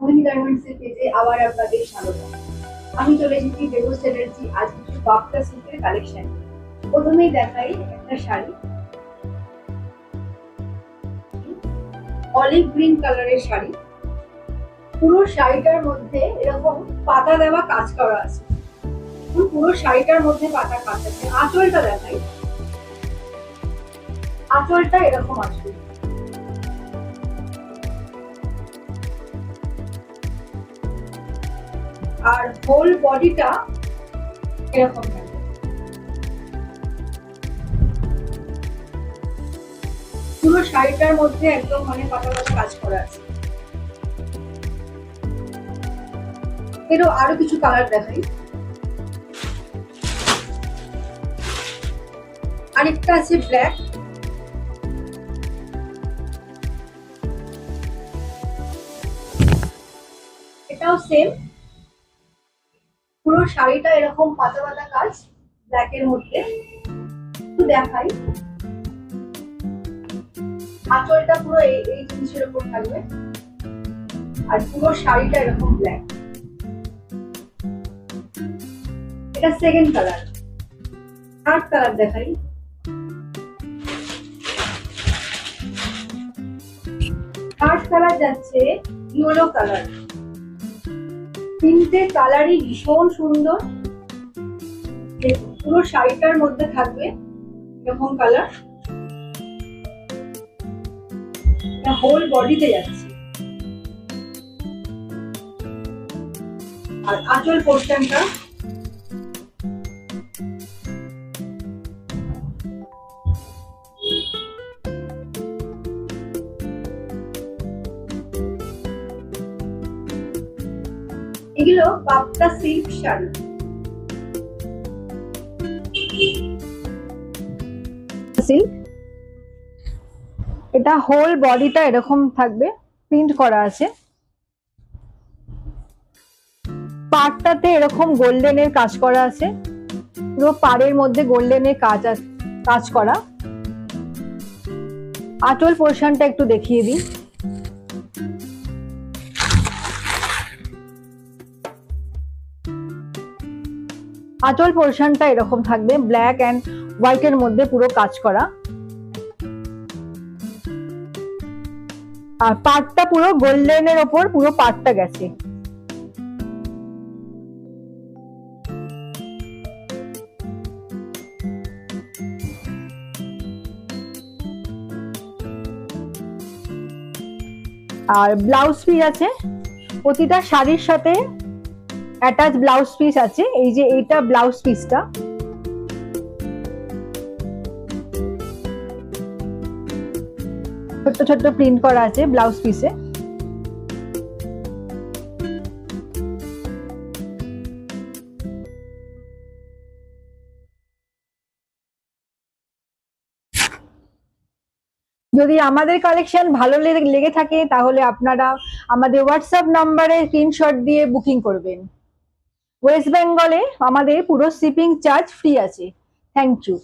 মোহিনী garments এর পেজে আবার আপনাদের স্বাগত। আমি চলে এসেছি দেবস চ্যাটার্জি আজ কিছু বাফটা সিল্কের কালেকশন। প্রথমেই দেখাই একটা শাড়ি, অলিভ গ্রিন কালারের শাড়ি। পুরো শাড়িটার মধ্যে এরকম পাতা দেওয়া কাজ করা আছে। পুরো শাড়িটার মধ্যে পাতা কাজ আছে। আঁচলটা দেখাই, আঁচলটা এরকম আসবে। আর হোল বডিটা এরকম থাকবে। পুরো শাড়িটার মধ্যে একদম মানে পাতা পাতা কাজ করা আছে। এরও আরো কিছু কালার দেখাই। আরেকটা আছে ব্ল্যাক, এটাও সেম। পুরো শাড়িটা এরকম পাতা পাতা কাজ ব্ল্যাক এর মধ্যে। একটু দেখাই, আঁচলটা পুরো এই জিনিসের উপর থাকবে আর পুরো শাড়িটা এরকম ব্ল্যাক। এটা সেকেন্ড কালার। থার্ড কালার দেখাই। থার্ড কালার যাচ্ছে ইয়েলো কালার। তিনটে কালারই ভীষণ সুন্দর। পুরো শাড়িটার মধ্যে থাকবে এরকম কালার, হোল বডিতে যাচ্ছে। আর আঁচল পোর্শনটা এগুলো বাপ্তা সিল্ক শাড়ি। সিল্ক, এটা হোল বডিটা এরকম থাকবে, প্রিন্ট করা আছে। পাড়টাতে এরকম গোল্ডেনের কাজ করা আছে, পুরো পাড়ের মধ্যে গোল্ডেনের কাজ করা। আঁচল পোর্শনটা একটু দেখিয়ে দিই। আঁচল পোর্শনটা এরকম থাকবে, ব্ল্যাক এন্ড হোয়াইট এর মধ্যে পুরো কাজ করা। আর পাড়টা পুরো গোল্ডেনের ওপর পুরো পাড়টা গেছে। আর ব্লাউজ পিস আছে, প্রতিটা শাড়ির সাথে অ্যাটাচ ব্লাউজ পিস আছে। এই যে এইটা ব্লাউজ পিসটা, ছোট্ট ছোট্ট প্রিন্ট করা আছে ব্লাউজ পিসে। যদি আমাদের কালেকশন ভালো লেগে থাকে তাহলে আপনারা আমাদের হোয়াটসঅ্যাপ নাম্বারে স্ক্রিনশট দিয়ে বুকিং করবেন। ওয়েস্ট বেঙ্গলে আমাদের পুরো শিপিং চার্জ ফ্রি আছে। Thank you.